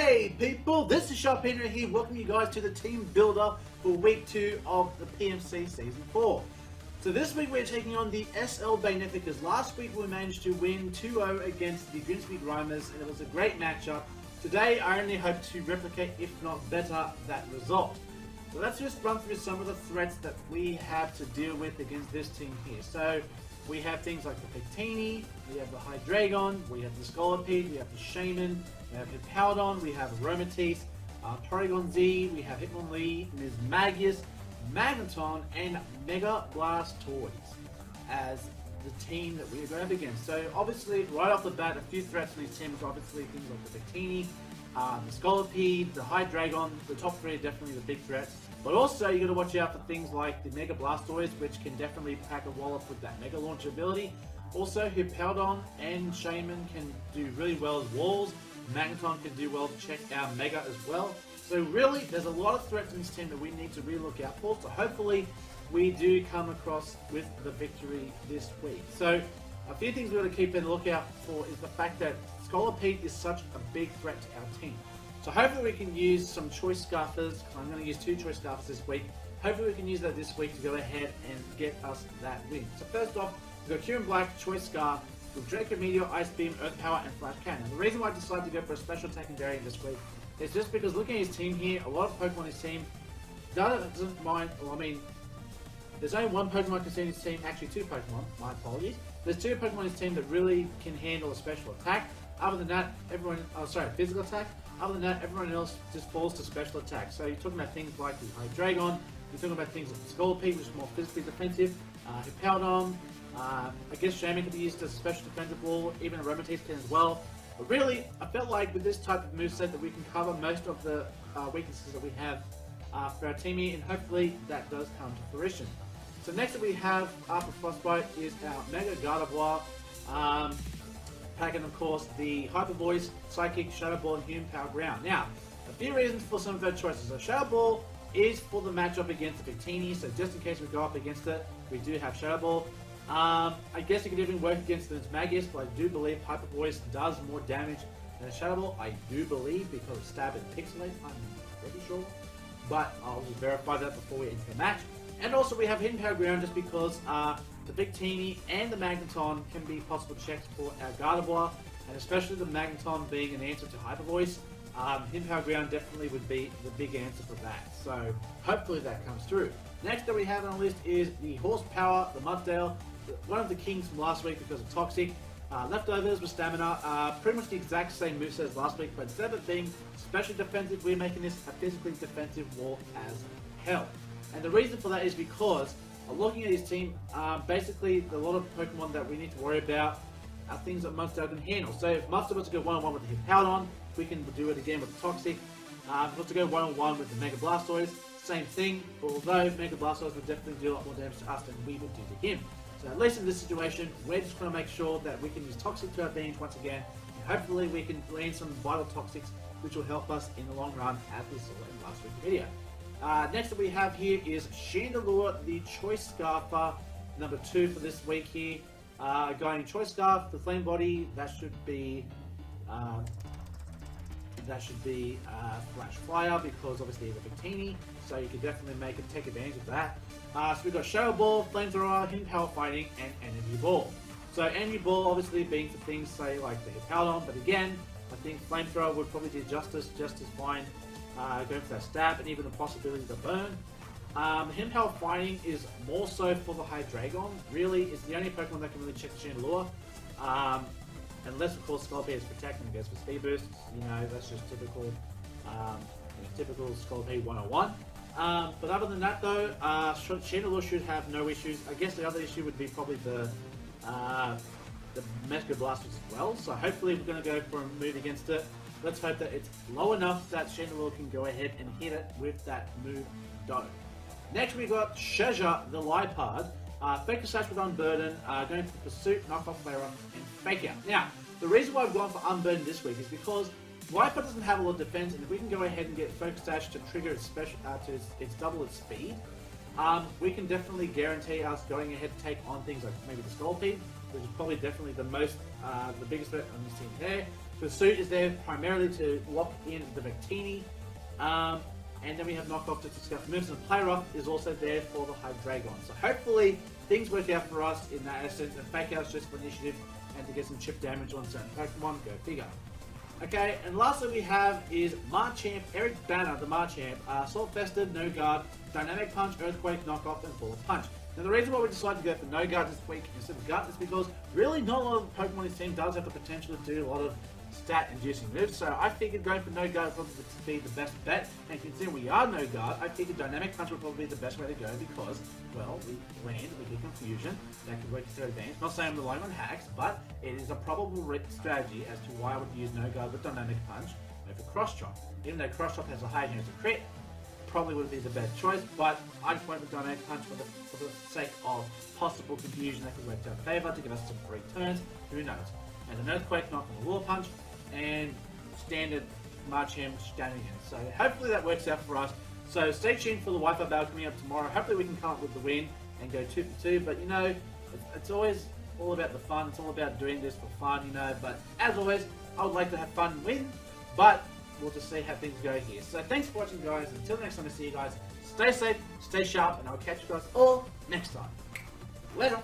Hey people, this is Sharpino here, welcoming you guys to the team builder for week 2 of the PMC Season 4. So this week we're taking on the SL Baneficas. Last week we managed to win 2-0 against the Grimsby Grimmers and it was a great matchup. Today I only hope to replicate, if not better, that result. So let's just run through some of the threats that we have to deal with against this team here. So we have things like the Victini, we have the Hydreigon, we have the Scolipede, we have the Shaman, we have Hippowdon, we have Aromatisse, Torracats, we have Hitmonlee, Mismagius, Magneton, and Mega Blastoise as the team that we are going up against. So obviously, right off the bat, a few threats in these teams, obviously things like the Victini, the Scolipede, the Hydreigon, the top 3 are definitely the big threats. But also, you got to watch out for things like the Mega Blastoise, which can definitely pack a wallop with that Mega Launch ability. Also, Hippowdon and Shaman can do really well as walls. Magneton can do well to check our Mega as well. So really, there's a lot of threats in this team that we need to really look out for. So hopefully, we do come across with the victory this week. So a few things we've got to keep in the lookout for is the fact that Scolipede is such a big threat to our team. So hopefully we can use some Choice Scarfers. I'm going to use 2 Choice Scarfers this week. Hopefully we can use that this week to go ahead and get us that win. So first off, we've got Kieran Black, Choice Scarf, with Draco Meteor, Ice Beam, Earth Power, and Flash Cannon. The reason why I decided to go for a special attacking variant this week is just because looking at his team here, a lot of Pokemon in his team doesn't mind, well, I mean, there's only one Pokemon I can see in his team, actually 2 Pokemon, my apologies. There's 2 Pokemon in his team that really can handle a special attack. Other than that, physical attack. Other than that, everyone else just falls to special attack. So you're talking about things like the Hydreigon, you're talking about things like the Scolipede, which is more physically defensive, Hippowdon, I guess Shaman can be used as a special defensive wall, even Aromatisse can as well. But really, I felt like with this type of moveset that we can cover most of the weaknesses that we have for our team here, and hopefully that does come to fruition. So next that we have after Frostbite is our Mega Gardevoir, packing of course the Hyper Voice, Psychic, Shadow Ball, and Human Power Ground. Now, a few reasons for some of our choices. So Shadow Ball is for the matchup against the Victini, so just in case we go up against it, we do have Shadow Ball. I guess it could even work against the Magius, but I do believe Hyper Voice does more damage than a Shadow Ball. I do believe because of Stab and Pixelate, I'm pretty sure. But I'll verify that before we enter the match. And also we have Hidden Power Ground just because the Victini and the Magneton can be possible checks for our Gardevoir, and especially the Magneton being an answer to Hyper Voice. Hidden Power Ground definitely would be the big answer for that. So hopefully that comes through. Next that we have on the list is the Horsepower, the Muddale, one of the kings from last week because of Toxic. Leftovers with Stamina, pretty much the exact same moveset as last week, but instead of it being specially defensive, we're making this a physically defensive wall as hell. And the reason for that is because, looking at his team, basically a lot of Pokemon that we need to worry about are things that Masto can handle. So if Masto wants to go one-on-one with the Hippowdon, we can do it again with Toxic. If he wants to go one-on-one with the Mega Blastoise, same thing, although Mega Blastoise would definitely do a lot more damage to us than we would do to him. So at least in this situation, we're just going to make sure that we can use Toxic to our advantage once again, and hopefully we can land some vital Toxics, which will help us in the long run, as we saw in last week's video. Next that we have here is Chandelure, the Choice Scarfer, number 2 for this week here. Going Choice Scarf, the Flame Body, that should be Flash Fire because obviously it's a Victini, so you can definitely take advantage of that. So we've got Shadow Ball, Flamethrower, Hidden Power Fighting, and Energy Ball. So Energy Ball obviously being for things say like the Hippowdon, but again, I think Flamethrower would probably do justice just as fine. Going for that stab and even the possibility to burn. Hidden Power Fighting is more so for the Hydreigon. Really, it's the only Pokemon that can really check the Chandelure. Unless of course Scolipede is protecting against for speed boosts. You know, that's just typical Scolipede 101. But other than that though, Chandelure should have no issues. I guess the other issue would be probably the Mega Blastoise as well. So hopefully we're going to go for a move against it. Let's hope that it's low enough that Chandelure can go ahead and hit it with that move dough. Next we got Shazza the Liepard. Fake Sash with Unburden, going for Pursuit, Knock Off Flare Up, and Fake Out. Now, the reason why I've gone for Unburden this week is because Liepard doesn't have a lot of defense, and if we can go ahead and get Focus Dash to trigger its special its double its speed, we can definitely guarantee us going ahead to take on things like maybe the Scolipede, which is probably definitely the biggest threat on this team there. Pursuit is there primarily to lock in the Victini. And then we have Knockoff to discuss moves, and Play Rough is also there for the Hydreigon. So hopefully things work out for us in that essence, and Fake Out's just for initiative and to get some chip damage on certain Pokemon. Go figure. Okay, and lastly we have is Machamp, Eric Banner, the Machamp, Salt Fested, No Guard, Dynamic Punch, Earthquake, Knockoff, and Bullet Punch. Now the reason why we decided to go for No Guard this week instead of Gut is because really not a lot of Pokemon in this team does have the potential to do a lot of stat-inducing moves, so I figured going for No Guard would probably be the best bet, and considering we are No Guard, I figured Dynamic Punch would probably be the best way to go because, well, we land, we get Confusion, that could work to their advantage. Not saying I'm relying on hacks, but it is a probable strategy as to why I would use No Guard with Dynamic Punch over Cross Chop. Even though Cross Chop has a high chance of crit, probably would be the best choice, but I just went with Dynamic Punch for the sake of possible confusion that could work to our favour to give us some free turns, who knows. And an Earthquake, Knock, and a Wall Punch, and standard Machamp shenanigans. So hopefully that works out for us. So stay tuned for the Wi-Fi battle coming up tomorrow. Hopefully we can come up with the win and go 2 for 2. But you know, it's always all about the fun. It's all about doing this for fun, you know. But as always, I would like to have fun and win. But we'll just see how things go here. So thanks for watching, guys. Until next time I see you guys, stay safe, stay sharp, and I'll catch you guys all next time. Later.